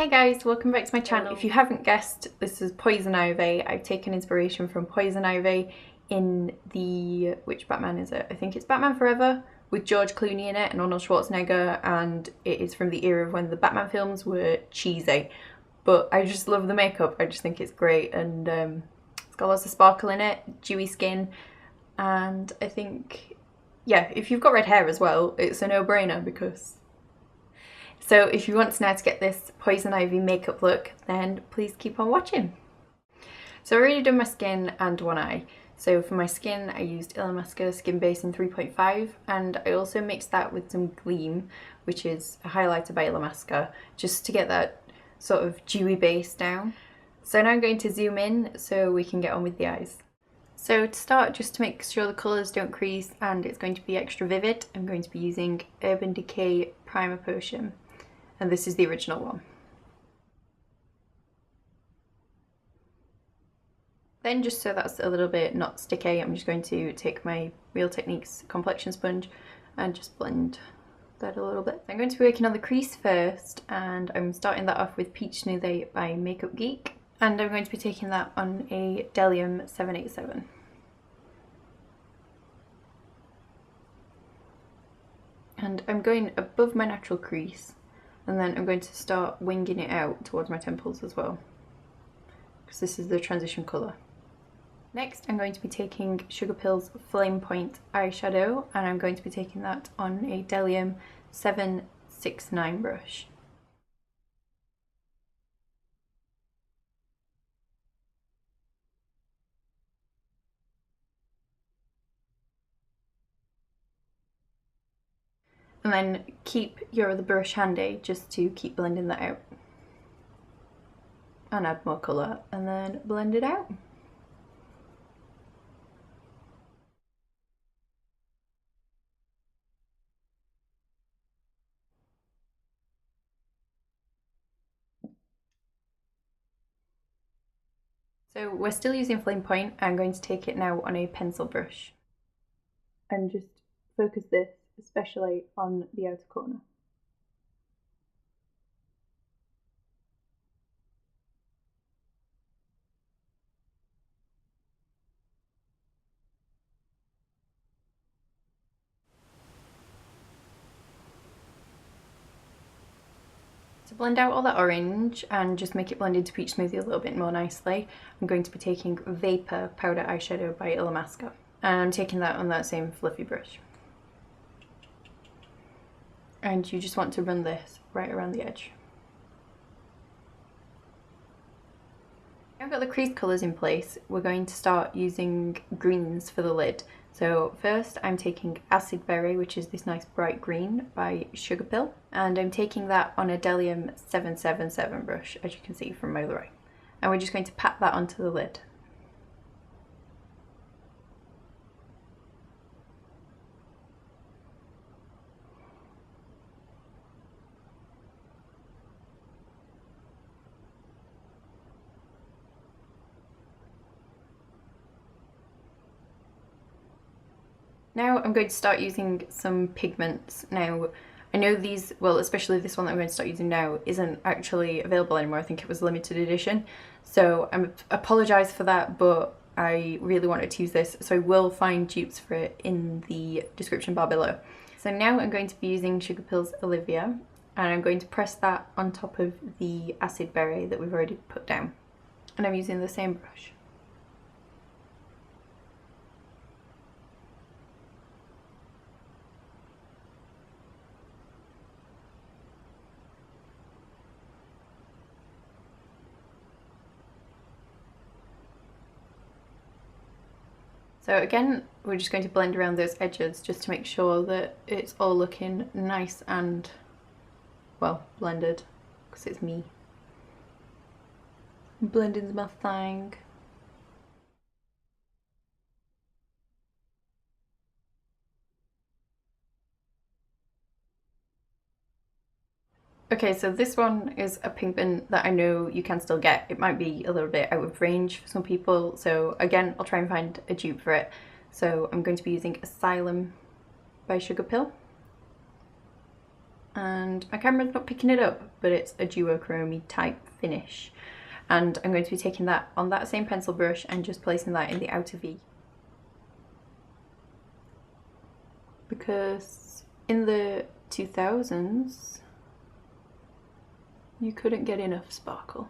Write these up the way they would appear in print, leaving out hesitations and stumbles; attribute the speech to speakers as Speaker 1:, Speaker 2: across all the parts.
Speaker 1: Hi guys, welcome back to my channel. If you haven't guessed, this is Poison Ivy. I've taken inspiration from Poison Ivy in the, which Batman is it? I think it's Batman Forever with George Clooney in it and Arnold Schwarzenegger, and it is from the era of when the Batman films were cheesy. But I just love the makeup, I just think it's great, and it's got lots of sparkle in it, dewy skin, and I think, yeah, if you've got red hair as well, it's a no-brainer because... So if you want to know how to get this Poison Ivy makeup look, then please keep on watching. So I've already done my skin and one eye. So for my skin, I used Illamasqua Skin Base in 3.5, and I also mixed that with some Gleam, which is a highlighter by Illamasqua, just to get that sort of dewy base down. So now I'm going to zoom in so we can get on with the eyes. So to start, just to make sure the colours don't crease and it's going to be extra vivid, I'm going to be using Urban Decay Primer Potion. And this is the original one. Then, just so that's a little bit not sticky, I'm just going to take my Real Techniques complexion sponge and just blend that a little bit. I'm going to be working on the crease first, and I'm starting that off with Peach Smoothie by Makeup Geek, and I'm going to be taking that on a Delium 787. And I'm going above my natural crease, and then I'm going to start winging it out towards my temples as well, because this is the transition colour. Next, I'm going to be taking Sugarpill's Flame Point eyeshadow, and I'm going to be taking that on a Delium 769 brush. And then keep your other brush handy just to keep blending that out. And add more colour and then blend it out. So we're still using Flame Point. I'm going to take it now on a pencil brush and just focus this especially on the outer corner. To blend out all that orange and just make it blend into Peach Smoothie a little bit more nicely, I'm going to be taking Vapor Powder Eyeshadow by Illamasqua, and I'm taking that on that same fluffy brush. And you just want to run this right around the edge. Now I've got the crease colours in place, we're going to start using greens for the lid. So first I'm taking Acid Berry, which is this nice bright green by Sugarpill, and I'm taking that on a Delium 777 brush, as you can see from my other eye. And we're just going to pat that onto the lid. Now I'm going to start using some pigments. Now I know these, well especially this one that I'm going to start using now, isn't actually available anymore. I think it was limited edition, so I apologise for that, but I really wanted to use this, so I will find dupes for it in the description bar below. So now I'm going to be using Sugarpill's Olivia, and I'm going to press that on top of the Acid Berry that we've already put down, and I'm using the same brush. So again, we're just going to blend around those edges just to make sure that it's all looking nice and, well, blended, because it's me. Blending's my thing. Okay, so this one is a pigment that I know you can still get. It might be a little bit out of range for some people, so again, I'll try and find a dupe for it. So I'm going to be using Asylum by Sugarpill. and my camera's not picking it up, but it's a duochrome type finish. And I'm going to be taking that on that same pencil brush and just placing that in the outer V. Because in the 2000s, you couldn't get enough sparkle.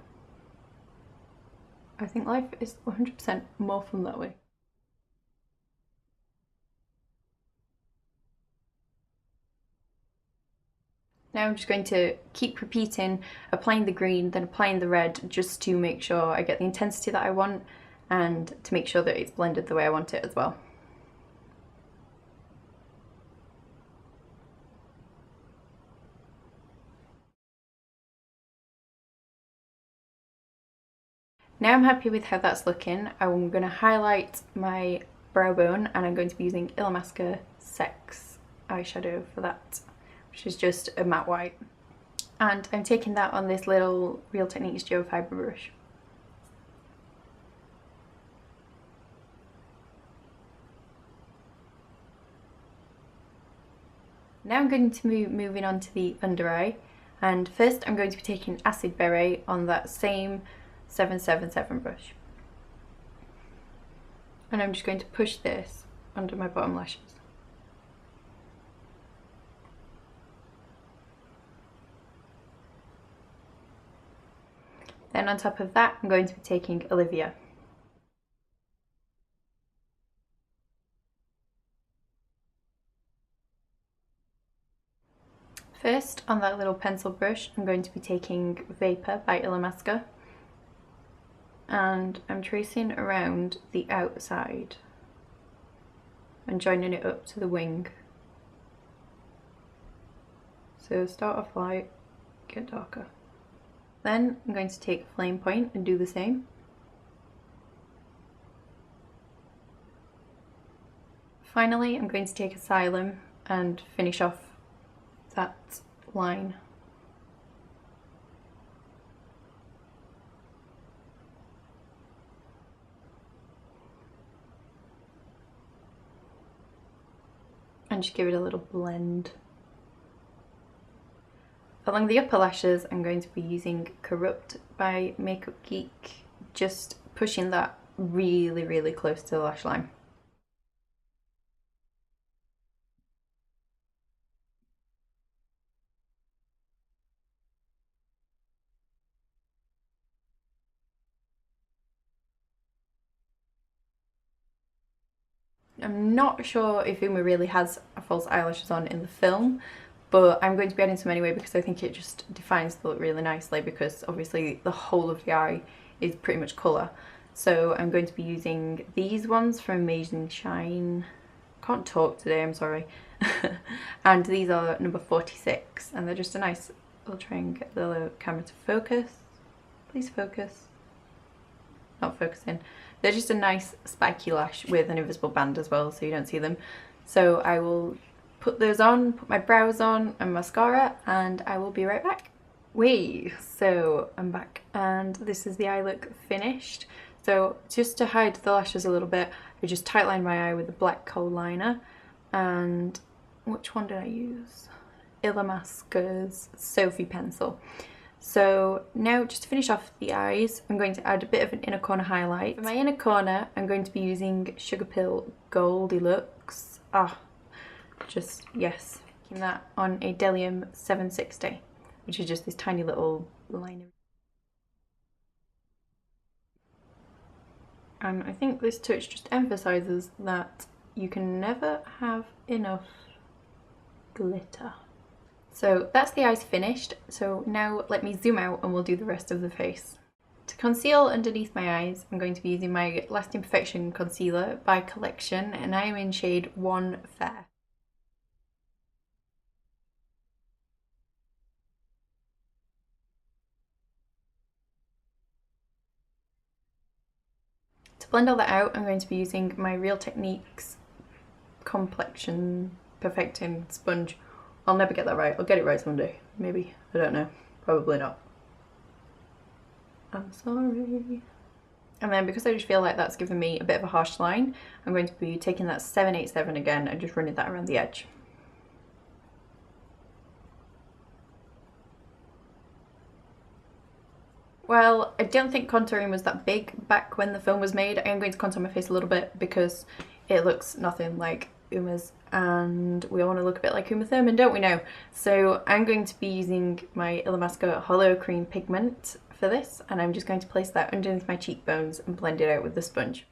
Speaker 1: I think life is 100% more fun that way. Now I'm just going to keep repeating, applying the green, then applying the red, just to make sure I get the intensity that I want and to make sure that it's blended the way I want it as well. Now I'm happy with how that's looking. I'm going to highlight my brow bone and I'm going to be using Illamasqua Sex eyeshadow for that, which is just a matte white. And I'm taking that on this little Real Techniques Geo Fibre brush. Now I'm going to be moving on to the under eye, and first I'm going to be taking Acid Beret on that same 777 brush. And I'm just going to push this under my bottom lashes. Then on top of that, I'm going to be taking Olivia. First, on that little pencil brush, I'm going to be taking Vapor by Illamasqua. And I'm tracing around the outside and joining it up to the wing. So start off light, get darker. Then I'm going to take a flame point and do the same. Finally, I'm going to take Asylum and finish off that line. And just give it a little blend. Along the upper lashes, I'm going to be using Corrupt by Makeup Geek, just pushing that really, really close to the lash line. I'm not sure if Uma really has false eyelashes on in the film, but I'm going to be adding some anyway because I think it just defines the look really nicely, because obviously the whole of the eye is pretty much colour. So I'm going to be using these ones from Amazing Shine. Can't talk today, I'm sorry. And these are number 46, and they're just a nice, I'll try and get the camera to focus. Please focus. Not focusing. They're just a nice spiky lash with an invisible band as well, so you don't see them. So I will put those on, put my brows on and mascara, and I will be right back. So I'm back, and this is the eye look finished. So just to hide the lashes a little bit, I just tightlined my eye with a black kohl liner. And which one did I use? Illamasqua's Sophie pencil. So now, just to finish off the eyes, I'm going to add a bit of an inner corner highlight. For my inner corner, I'm going to be using Sugarpill Goldilocks. Yes, making that on a Delium 760, which is just this tiny little liner. And I think this touch just emphasises that you can never have enough glitter. So that's the eyes finished, so now let me zoom out and we'll do the rest of the face. To conceal underneath my eyes, I'm going to be using my Lasting Perfection Concealer by Collection, and I am in shade 1 Fair. To blend all that out, I'm going to be using my Real Techniques Complexion Perfecting Sponge. I'll never get that right. I'll get it right someday. Maybe. I don't know. Probably not. I'm sorry. And then because I just feel like that's given me a bit of a harsh line, I'm going to be taking that 787 again and just running that around the edge. Well, I don't think contouring was that big back when the film was made. I am going to contour my face a little bit because it looks nothing like Uma's, and we all want to look a bit like Uma Thurman, don't we now? So I'm going to be using my Illamasqua Hollow Cream pigment for this, and I'm just going to place that underneath my cheekbones and blend it out with the sponge.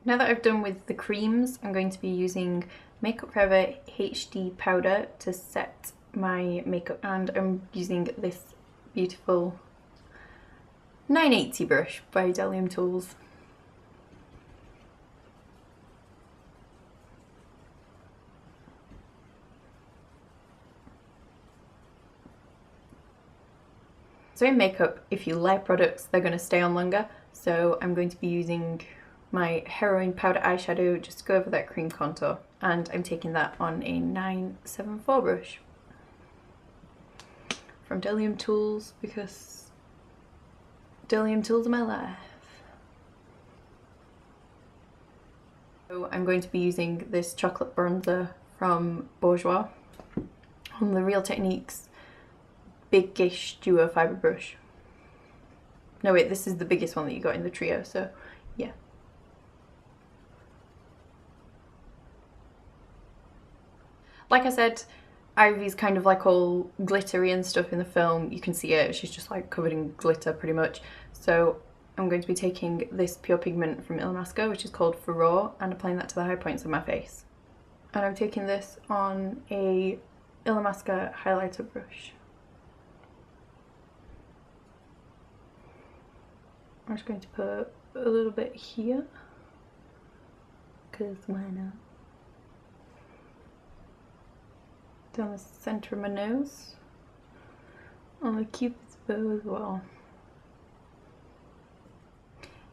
Speaker 1: Now that I've done with the creams, I'm going to be using Makeup Forever HD powder to set my makeup, and I'm using this beautiful 980 brush by Delium Tools. So in makeup, if you layer products, they're going to stay on longer, so I'm going to be using my Heroine Powder Eyeshadow just to go over that cream contour, and I'm taking that on a 974 brush from Delium Tools because Delium Tools are my life. So I'm going to be using this chocolate bronzer from Bourjois on the Real Techniques Big-ish Duo Fibre brush. No wait, this is the biggest one that you got in the trio, so yeah. Like I said, Ivy's kind of like all glittery and stuff in the film. You can see it, she's just like covered in glitter pretty much. So I'm going to be taking this pure pigment from Illamasqua, which is called Furore, and applying that to the high points of my face. And I'm taking this on a Illamasqua highlighter brush. I'm just going to put a little bit here, because why not? Down the centre of my nose, on the cupid's bow as well.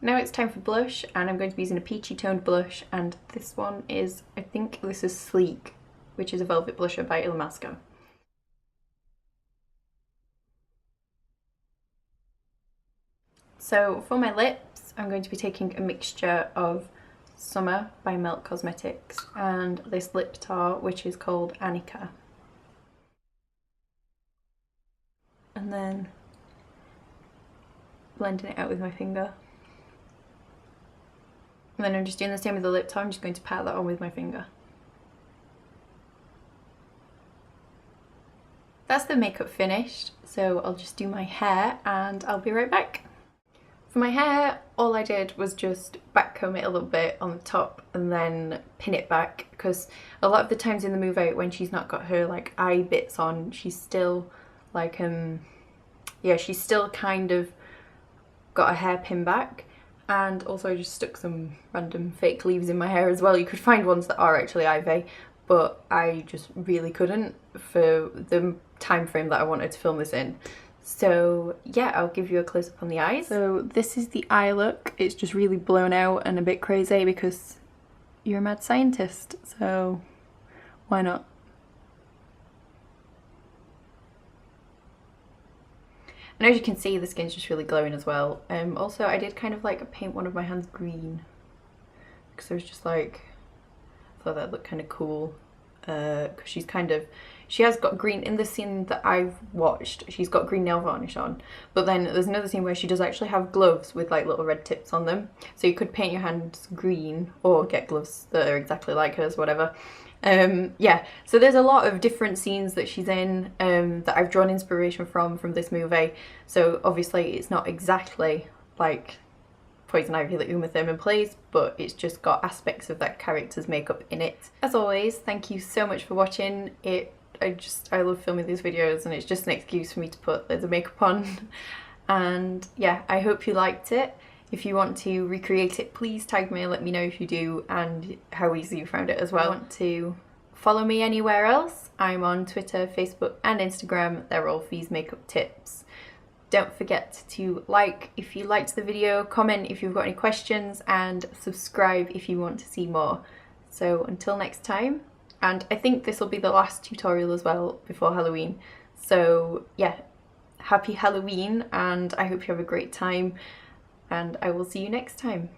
Speaker 1: Now it's time for blush, and I'm going to be using a peachy toned blush, and this one is, I think this is Sleek, which is a velvet blusher by Illamasqua. So for my lips, I'm going to be taking a mixture of Summer by Melt Cosmetics and this lip tar, which is called Annika. And then blending it out with my finger. And then I'm just doing the same with the lip tar, I'm just going to pat that on with my finger. That's the makeup finished, so I'll just do my hair and I'll be right back. For my hair, all I did was just backcomb it a little bit on the top and then pin it back, because a lot of the times in the movie when she's not got her like eye bits on, she's still like yeah, she's still kind of got a hairpin back. And also I just stuck some random fake leaves in my hair as well. You could find ones that are actually ivy, but I just really couldn't for the time frame that I wanted to film this in. So yeah, I'll give you a close-up on the eyes. So this is the eye look. It's just really blown out and a bit crazy because you're a mad scientist, so why not? And as you can see, the skin's just really glowing as well. Also, I did kind of like paint one of my hands green because I was just like, I thought that looked kind of cool. Because she has got green in the scene that I've watched. She's got green nail varnish on, but then there's another scene where she does actually have gloves with like little red tips on them. So you could paint your hands green or get gloves that are exactly like hers, whatever. Yeah, so there's a lot of different scenes that she's in that I've drawn inspiration from this movie. So obviously it's not exactly like Poison Ivy that Uma Thurman plays, but it's just got aspects of that character's makeup in it. As always, thank you so much for watching. I love filming these videos, and it's just an excuse for me to put loads of makeup on. And yeah, I hope you liked it. If you want to recreate it, please tag me and let me know if you do and how easy you found it as well. If you want to follow me anywhere else, I'm on Twitter, Facebook and Instagram. They're all Fee's Makeup Tips. Don't forget to like if you liked the video, comment if you've got any questions, and subscribe if you want to see more. So until next time, and I think this will be the last tutorial as well before Halloween. So yeah, happy Halloween, and I hope you have a great time, and I will see you next time.